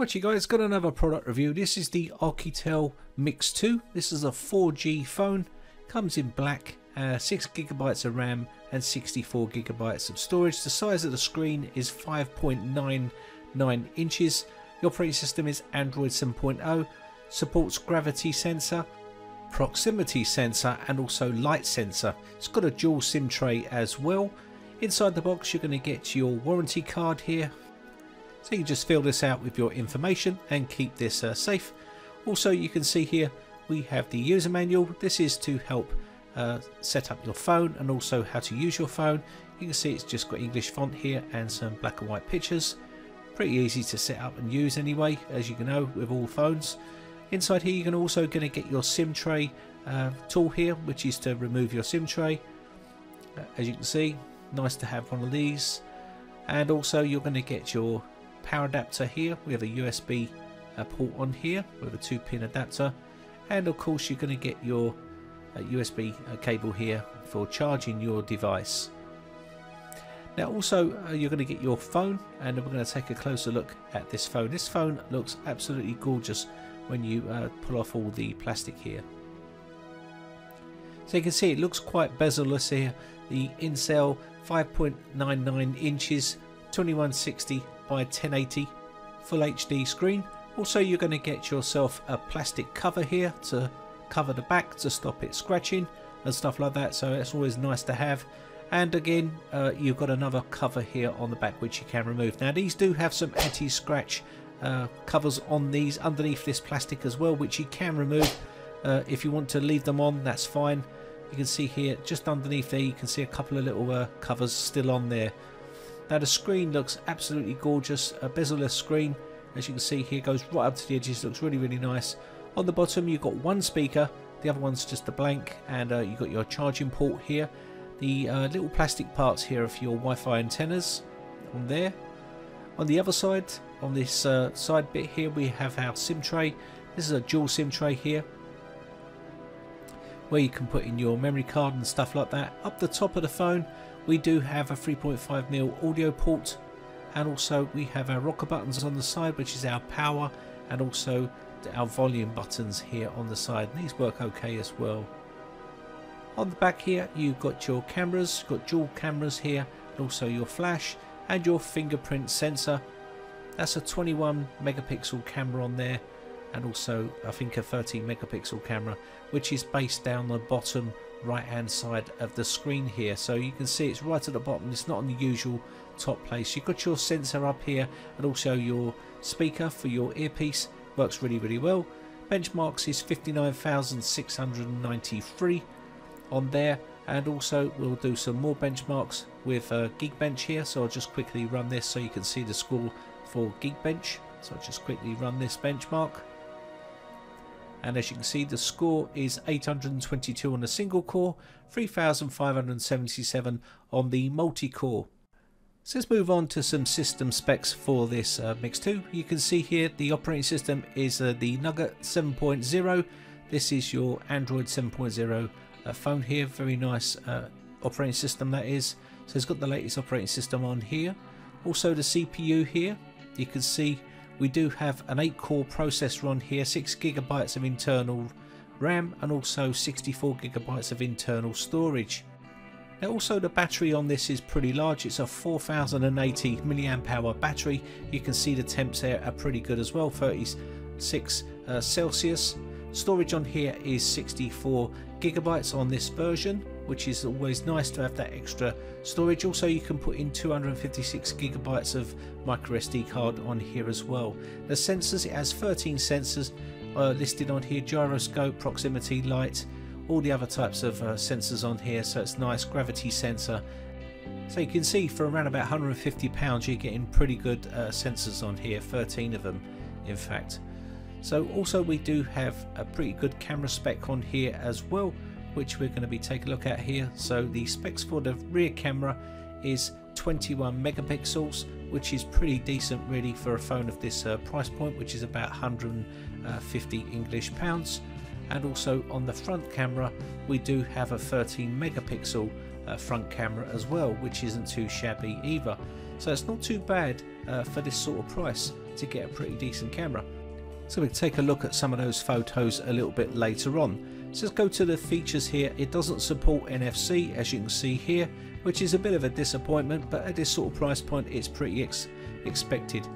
Right, you guys, got another product review. This is the Oukitel Mix 2. This is a 4G phone. Comes in black, 6GB of RAM and 64GB of storage. The size of the screen is 5.99 inches. The operating system is Android 7.0. Supports gravity sensor, proximity sensor and also light sensor. It's got a dual SIM tray as well. Inside the box you're going to get your warranty card here. So you can just fill this out with your information and keep this safe. Also, you can see here we have the user manual. This is to help set up your phone and also how to use your phone. You can see it's just got English font here and some black and white pictures. Pretty easy to set up and use anyway, as you can know with all phones. Inside here you're also going to get your SIM tray tool here, which is to remove your SIM tray. As you can see, nice to have one of these. And also you're going to get your power adapter here. We have a USB port on here with a 2-pin adapter, and of course you're going to get your USB cable here for charging your device. Now also you're going to get your phone, and we're going to take a closer look at this phone. This phone looks absolutely gorgeous when you pull off all the plastic here. So you can see it looks quite bezel-less here. The in-cell 5.99 inches, 2160 by 1080 full HD screen. Also you're going to get yourself a plastic cover here to cover the back to stop it scratching and stuff like that, so it's always nice to have. And again you've got another cover here on the back which you can remove. Now these do have some anti-scratch covers on these underneath this plastic as well, which you can remove. If you want to leave them on, that's fine. You can see here just underneath there you can see a couple of little covers still on there. Now the screen looks absolutely gorgeous, a bezel-less screen. As you can see here, goes right up to the edges, looks really nice. On the bottom you've got one speaker, the other one's just a blank, and you've got your charging port here. The little plastic parts here are for your Wi-Fi antennas on there. On the other side, on this side bit here, we have our SIM tray. This is a dual SIM tray here, where you can put in your memory card and stuff like that. Up the top of the phone we do have a 3.5mm audio port, and also we have our rocker buttons on the side, which is our power, and also our volume buttons here on the side, and these work okay as well. On the back here you've got your cameras, got dual cameras here, and also your flash and your fingerprint sensor. That's a 21 megapixel camera on there, and also I think a 13 megapixel camera, which is based down the bottom right hand side of the screen here. So you can see it's right at the bottom, it's not on the usual top place. You've got your sensor up here and also your speaker for your earpiece, works really well. Benchmarks is 59,693 on there, and also we'll do some more benchmarks with Geekbench here. So I'll just quickly run this so you can see the score for Geekbench. So I'll just quickly run this benchmark. And as you can see, the score is 822 on the single core, 3,577 on the multi-core. So let's move on to some system specs for this Mix 2. You can see here the operating system is the Nougat 7.0. This is your Android 7.0 phone here. Very nice operating system that is. So it's got the latest operating system on here. Also the CPU here, you can see we do have an 8-core processor on here, 6GB of internal RAM and also 64GB of internal storage. Now also the battery on this is pretty large, it's a 4080 mAh battery. You can see the temps there are pretty good as well, 36 Celsius. Storage on here is 64GB on this version, which is always nice to have that extra storage. Also you can put in 256GB of micro SD card on here as well. The sensors, it has 13 sensors listed on here: gyroscope, proximity, light, all the other types of sensors on here. So it's nice, gravity sensor. So you can see for around about £150 you're getting pretty good sensors on here, 13 of them in fact. So also we do have a pretty good camera spec on here as well, which we're going to be taking a look at here. So the specs for the rear camera is 21 megapixels, which is pretty decent really for a phone of this price point, which is about 150 English pounds. And also on the front camera we do have a 13 megapixel front camera as well, which isn't too shabby either. So it's not too bad for this sort of price. to get a pretty decent camera. So we can take a look at some of those photos a little bit later on. So let's go to the features here. It doesn't support NFC, as you can see here, which is a bit of a disappointment, but at this sort of price point it's pretty expected.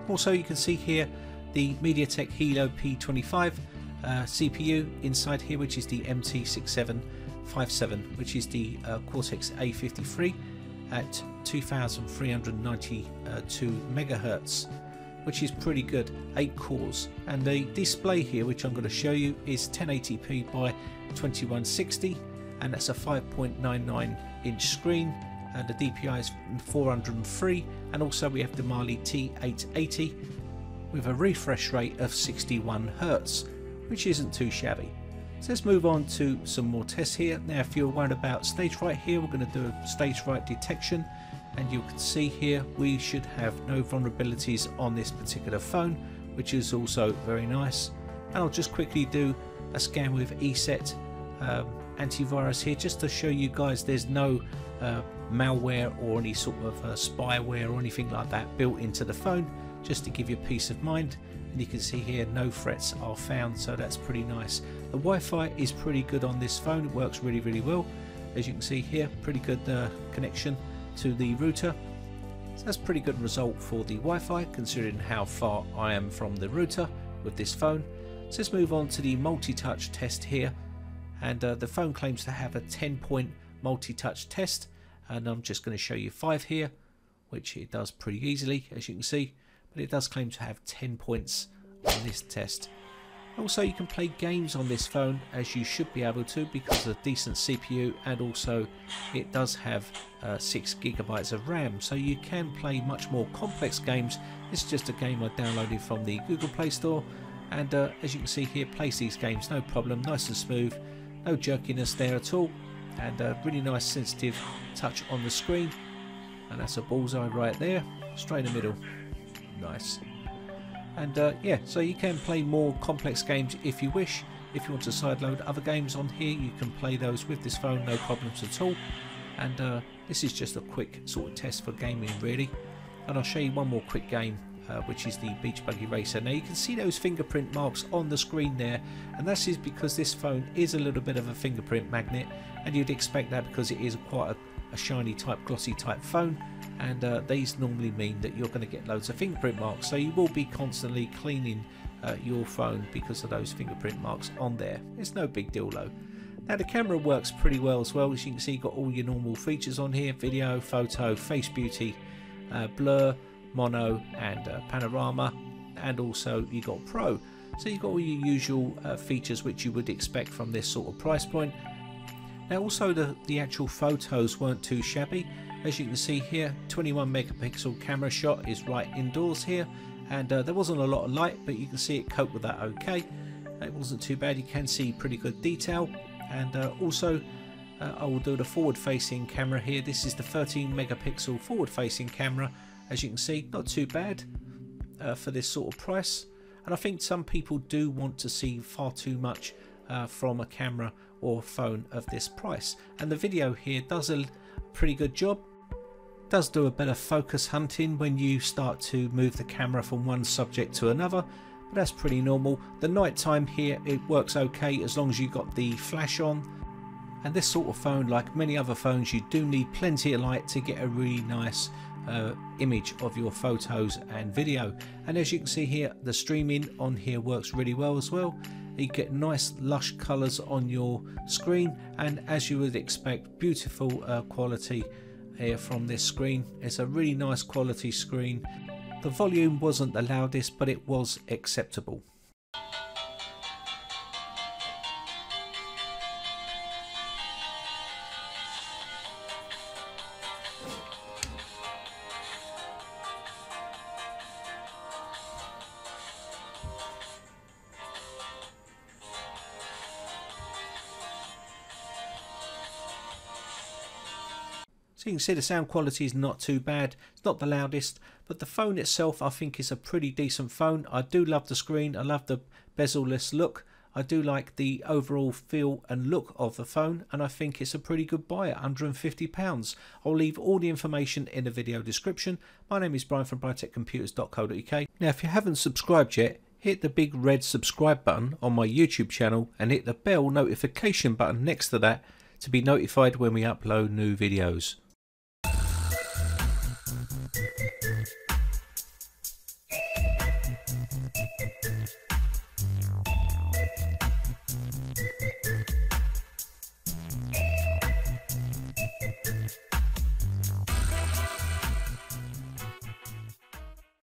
Also, you can see here the MediaTek Helio P25 CPU inside here, which is the MT6757, which is the Cortex A53 at 2392 megahertz, which is pretty good, 8 cores. And the display here, which I'm going to show you, is 1080p by 2160, and that's a 5.99 inch screen, and the DPI is 403, and also we have the Mali T880 with a refresh rate of 61 Hz, which isn't too shabby. So let's move on to some more tests here. Now, if you're worried about stage fright here, we're going to do a stage fright detection, and you can see here we should have no vulnerabilities on this particular phone, which is also very nice. And I'll just quickly do a scan with ESET antivirus here, just to show you guys there's no malware or any sort of spyware or anything like that built into the phone, just to give you peace of mind. And you can see here no threats are found, so that's pretty nice. The Wi-Fi is pretty good on this phone, it works really well. As you can see here, pretty good connection to the router, so that's a pretty good result for the Wi-Fi considering how far I am from the router with this phone. So let's move on to the multi-touch test here, and the phone claims to have a 10-point multi-touch test, and I'm just going to show you 5 here, which it does pretty easily, as you can see, but it does claim to have 10 points on this test. Also, you can play games on this phone, as you should be able to because of a decent CPU, and also it does have 6 GB of RAM, so you can play much more complex games. This is just a game I downloaded from the Google Play Store, and as you can see here, plays these games no problem, nice and smooth, no jerkiness there at all, and really nice sensitive touch on the screen, and that's a bullseye right there, straight in the middle, nice. And yeah, so you can play more complex games if you wish. If you want to sideload other games on here, you can play those with this phone, no problems at all. And this is just a quick sort of test for gaming really. And I'll show you one more quick game, which is the Beach Buggy Racer. Now you can see those fingerprint marks on the screen there, and that is because this phone is a little bit of a fingerprint magnet, and you'd expect that because it is quite a shiny type, glossy type phone, and these normally mean that you're going to get loads of fingerprint marks, so you will be constantly cleaning your phone because of those fingerprint marks on there. It's no big deal though. Now the camera works pretty well as well. As you can see, you've got all your normal features on here: video, photo, face beauty, blur, mono, and panorama, and also you got pro, so you've got all your usual features which you would expect from this sort of price point. Now also the actual photos weren't too shabby. As you can see here, 21 megapixel camera shot is right indoors here, and there wasn't a lot of light, but you can see it coped with that okay. It wasn't too bad, you can see pretty good detail. And also I will do the forward facing camera here. This is the 13 megapixel forward facing camera. As you can see, not too bad for this sort of price, and I think some people do want to see far too much from a camera or phone of this price, and the video here does a pretty good job. Does do a better focus hunting when you start to move the camera from one subject to another, but that's pretty normal. The night time here, it works okay as long as you got the flash on, and this sort of phone, like many other phones, you do need plenty of light to get a really nice image of your photos and video. And as you can see here, the streaming on here works really well as well. You get nice lush colors on your screen, and as you would expect, beautiful quality here from this screen. It's a really nice quality screen. The volume wasn't the loudest, but it was acceptable. So you can see the sound quality is not too bad. It's not the loudest, but the phone itself I think is a pretty decent phone. I do love the screen. I love the bezel-less look I do like the overall feel and look of the phone, and I think it's a pretty good buy at £150. I'll leave all the information in the video description. My name is Brian from briteccomputers.co.uk. Now, if you haven't subscribed yet, hit the big red subscribe button on my YouTube channel and hit the bell notification button next to that to be notified when we upload new videos.